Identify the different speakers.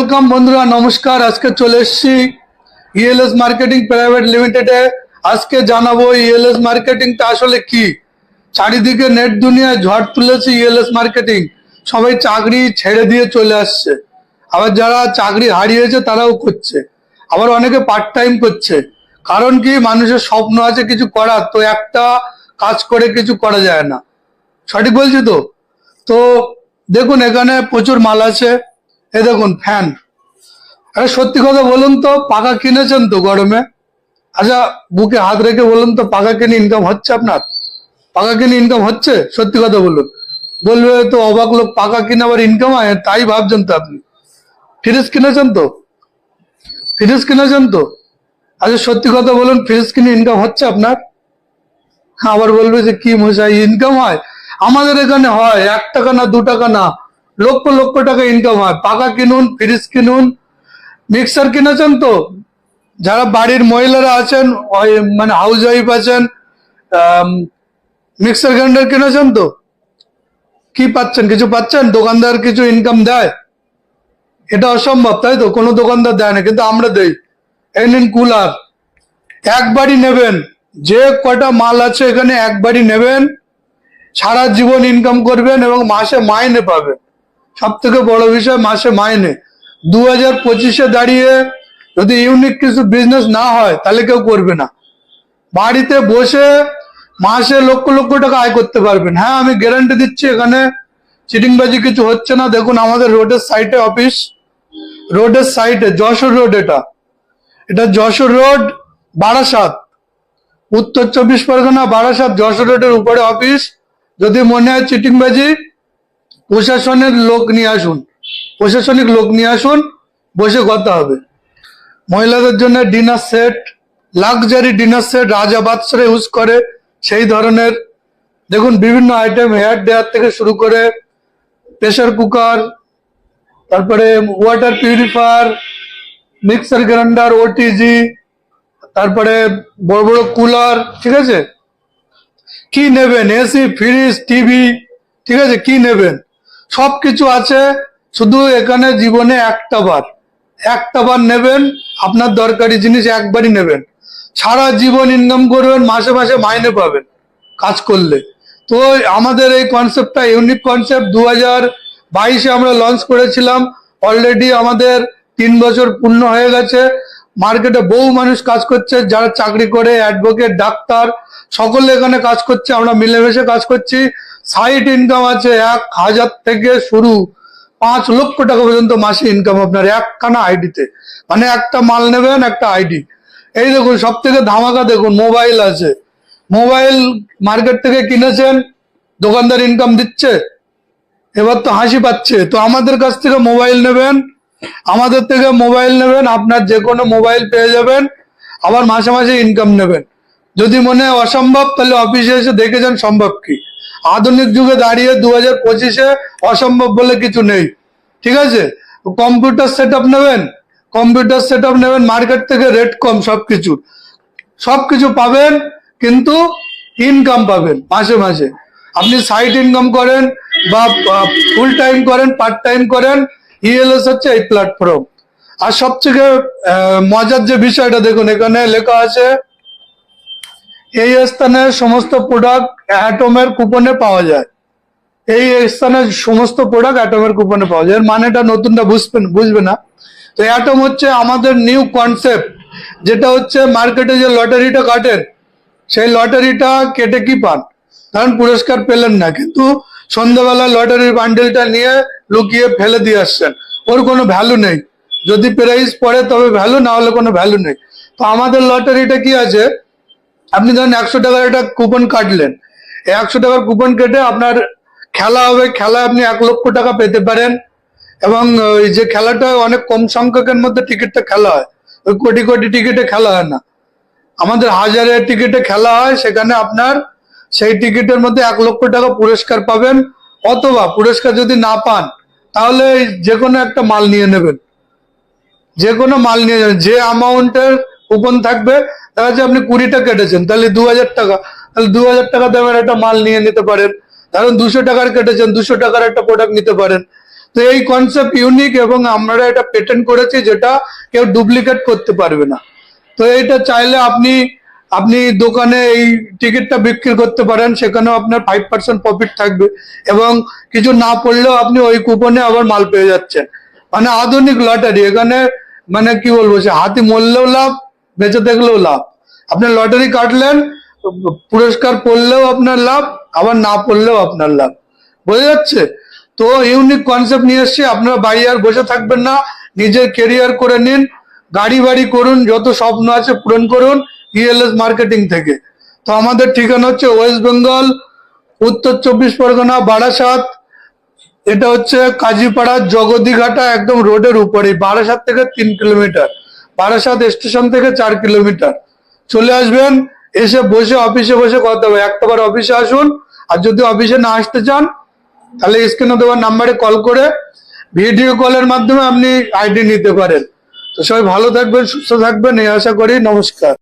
Speaker 1: Welcome বন্ধুরা, নমস্কার। আজকে চলে এসেছি ইএলএস মার্কেটিং প্রাইভেট লিমিটেডে। আজকে জানাবো ইএলএস মার্কেটিংটা আসলে কি। চারিদিকে নেট দুনিয়ায় ঝড় তুলেছে ইএলএস মার্কেটিং। সবাই চাকরি ছেড়ে দিয়ে চলে আসছে, আবার যারা চাকরি হারিয়েছে তারাও করছে, আবার অনেকে পার্ট টাইম করছে। কারণ কি, মানুষের স্বপ্ন আছে কিছু করার, তো একটা কাজ করে কিছু করা যায় না। সঠিক বলছি তো? তো দেখুন, এখানে প্রচুর মাল আছে। এই দেখুন ফ্যান। আরে সত্যি কথা বলুন তো, পাখা কিনেছেন তো গরমে? আচ্ছা, বুকে হাত রেখে বলুন তো, পাখা কিনে ইনকাম হচ্ছে আপনার? পাখা কিনে ইনকাম হচ্ছে? সত্যি কথা বলুন। বলবে তো অবাক লোক, পাখা কিনে আবার ইনকাম হয়? তাই ভাবছেন তো আপনি? ফ্রিজ কিনেছেন তো? ফ্রিজ কিনেছেন তো? আচ্ছা সত্যি কথা বলুন, ফ্রিজ কিনে ইনকাম হচ্ছে আপনার? আবার বলবে যে কি মশাই, ইনকাম হয়? আমাদের এখানে হয়, 1 টাকা না 2 টাকা না, লক্ষ লক্ষ টাকা ইনকাম হয়। পাখা কিনুন, ফ্রিজ কিনুন। মিক্সার কিনেছেন তো? যারা বাড়ির মহিলারা আছেন, মানে হাউস ওয়াইফ আছেন, মিক্সার গ্রাইন্ডার কিনেছেন তো? কি পাচ্ছেন? কিছু পাচ্ছেন? দোকানদার কিছু ইনকাম দেয়? এটা অসম্ভব, তাই তো? কোনো দোকানদার দেয় না, কিন্তু আমরা দেই। এই নিন কুলার, একবারই নেবেন। যে কটা মাল আছে এখানে একবারই নেবেন, সারা জীবন ইনকাম করবেন এবং মাসে মাইনে পাবেন। সব থেকে বড় বিষয়, মাসে মাইনে। 2025-এ দাঁড়িয়ে যদি ইউনিক কিছু বিজনেস না হয় তাহলে কেউ করবে না। বাড়িতে বসে মাসে লক্ষ লক্ষ টাকা আয় করতে পারবেন। হ্যাঁ, আমি গ্যারান্টি দিচ্ছি, এখানে চিটিংবাজি কিছু হচ্ছে না। দেখুন আমাদের রোডের সাইডে অফিস, রোডের সাইডে, যশোর রোড। এটা যশোর রোড, বারাসাত, উত্তর 24 পরগনা, বারাসাত, যশোর রোডের উপরে অফিস। যদি মনে হয় চিটিংবাজি, প্রশাসনের লোক নিয়ে আসুন, প্রশাসনিক লোক নিয়ে আসুন, বসে কথা হবে। মহিলাদের জন্য dinner set, luxury dinner set রাজা বাদশারা ইউজ করে সেই ধরনের। দেখুন বিভিন্ন আইটেম, হেয়ার ড্রায়ার থেকে শুরু করে প্রেসার কুকার, তারপরে water purifier, mixer grinder, OTG, তারপরে বড় বড় কুলার। ঠিক আছে, কি নেবেন? এসি, ফ্রিজ, টিভি, ঠিক আছে, কি নেবেন? সব কিছু আছে। শুধু এখানে জীবনে একটা বার নেবেন, আপনার দরকারি জিনিস একবারই নেবেন, সারা জীবন ইনকাম করবেন, মাসে মাসে মাইনে পাবেন কাজ করলে। তো আমাদের এই কনসেপ্টটা ইউনিক কনসেপ্ট। 2022-এ আমরা লঞ্চ করেছিলাম। অলরেডি আমাদের 3 বছর পূর্ণ হয়ে গেছে। মার্কেটে বহু মানুষ কাজ করছে, যারা চাকরি করে, অ্যাডভোকেট, ডাক্তার, সকলে এখানে কাজ করছে। আমরা মিলেমিশে কাজ করছি। সাইড ইনকাম আছে 1,000 থেকে শুরু, 5 লক্ষ টাকা পর্যন্ত মাসে ইনকাম আপনার একখানা আইডিতে। মানে একটা মাল নেবেন, একটা আইডি। এই দেখুন সব থেকে ধামাকা, দেখুন মোবাইল আছে। মোবাইল মার্কেট থেকে কিনেছেন, দোকানদার ইনকাম দিচ্ছে, এবার তো হাসি পাচ্ছে। তো আমাদের কাছ থেকে মোবাইল নেবেন, আমাদের থেকে মোবাইল নেবেন, আপনার যে কোনো মোবাইল পেয়ে যাবেন, আবার মাসে মাসে ইনকাম নেবেন। যদি মনে হয় অসম্ভব, তাহলে অফিসে এসে দেখে যান সম্ভব কি। আধুনিক যুগে দাঁড়িয়ে 2025-এ অসম্ভব বলে কিছু নেই। ঠিক আছে, কম্পিউটার সেট আপ নেবেন, কম্পিউটার সেট আপ নেবেন, মার্কেট থেকে রেট কম, সবকিছু পাবেন, কিন্তু ইনকাম পাবেন মাসে মাসে। আপনি সাইড ইনকাম করেন বা ফুল টাইম করেন, পার্ট টাইম করেন, ইএলএস হচ্ছে এই প্ল্যাটফর্ম। আর সবথেকে মজার যে বিষয়টা, দেখুন এখানে লেখা আছে, এই স্থানে সমস্ত প্রোডাক্ট অ্যাটমের কুপনে পাওয়া যায়। এই স্থানে সমস্ত প্রোডাক্ট অ্যাটমের কুপনে পাওয়া যায়। এর মানেটা নতুনটা বুঝবে না। তো অ্যাটম হচ্ছে আমাদের নিউ কনসেপ্ট, যেটা হচ্ছে মার্কেটে যে লটারিটা কাটেন, সেই লটারিটা কেটে কি পান? কারণ পুরস্কার পেলেন না, কিন্তু সন্ধ্যাবেলা লটারির বান্ডেলটা নিয়ে লুকিয়ে ফেলে দিয়ে আসছেন। ওর কোনো ভ্যালু নেই। যদি প্রাইস পড়ে তবে ভ্যালু, না হলে কোনো ভ্যালু নেই। তো আমাদের লটারিটা কি আছে, আপনি ধরেন 100 টাকার একটা কুপন কাটলেন, 100 টাকার কুপন কেটে আপনার খেলা হবে, খেলায় আপনি 1 লক্ষ টাকা পেতে পারেন। এবং ওই যে খেলাটা অনেক কম সংখ্যকের মধ্যে টিকিটটা খেলা হয়, ওই কোটি কোটি টিকিটে খেলা হয় না, আমাদের হাজারের টিকিটে খেলা হয়। সেখানে আপনার সেই টিকিটের মধ্যে 1 লক্ষ টাকা পুরস্কার পাবেন। অথবা পুরস্কার যদি না পান, তাহলে যে কোনো একটা মাল নিয়ে নেবেন, যে কোনো মাল নিয়ে যাবেন। যে অ্যামাউন্টের কুপন থাকবে, দেখা যাচ্ছে আপনি 20টা কেটেছেন, তাহলে 2000 টাকা, তাহলে 2000 টাকা দামের একটা মাল নিয়ে নিতে পারেন। ধরুন 200 টাকার কেটেছেন, 200 টাকার একটা প্রোডাক্ট নিতে পারেন। তো এই কনসেপ্ট ইউনিক এবং আমরা এটা পেটেন্ট করেছি, যেটা কেউ ডুপ্লিকেট করতে পারবে না। তো এইটা চাইলে আপনি আপনি দোকানে এই টিকিটটা বিক্রি করতে পারেন, সেখানেও আপনার 5% প্রফিট থাকবে এবং কিছু না পড়লেও আপনি ওই কুপনে আবার মাল পেয়ে যাচ্ছেন। মানে আধুনিক লটারি, এখানে মানে কি বলবো, সে হাতি মরলেও লাভ, বেঁচে থাকলেও লাভ। আপনি লটারি কাটলেন, পুরস্কার পড়লেও আপনার লাভ, আবার না পড়লেও আপনার লাভ। বোঝা যাচ্ছে? তো ইউনিক কনসেপ্ট নিয়ে এসছি, আপনারা বাইরে আর বসে থাকবেন না, নিজের কেরিয়ার করে নিন, গাড়ি বাড়ি করুন, যত স্বপ্ন আছে পূরণ করুন ইএলএস মার্কেটিং থেকে। তো আমাদের ঠিকানা হচ্ছে ওয়েস্ট বেঙ্গল, উত্তর 24 পরগনা, বারাসাত। এটা হচ্ছে কাজীপাড়ার জগদীঘাটা একদম রোডের উপরে, বারাসাত থেকে 3 কিলোমিটার, বারাসাত স্টেশন থেকে 4 কিলোমিটার। চলে আসবেন, এসে বসে অফিসে বসে কথা হবে। একটাবার অফিসে আসুন, আর যদি অফিসে না আসতে চান তাহলে স্ক্রিনে দেওয়া নাম্বারে কল করে ভিডিও কলের মাধ্যমে আপনি আইডি নিতে পারেন। তো সবাই ভালো থাকবেন, সুস্থ থাকবেন এই আশা করি। নমস্কার।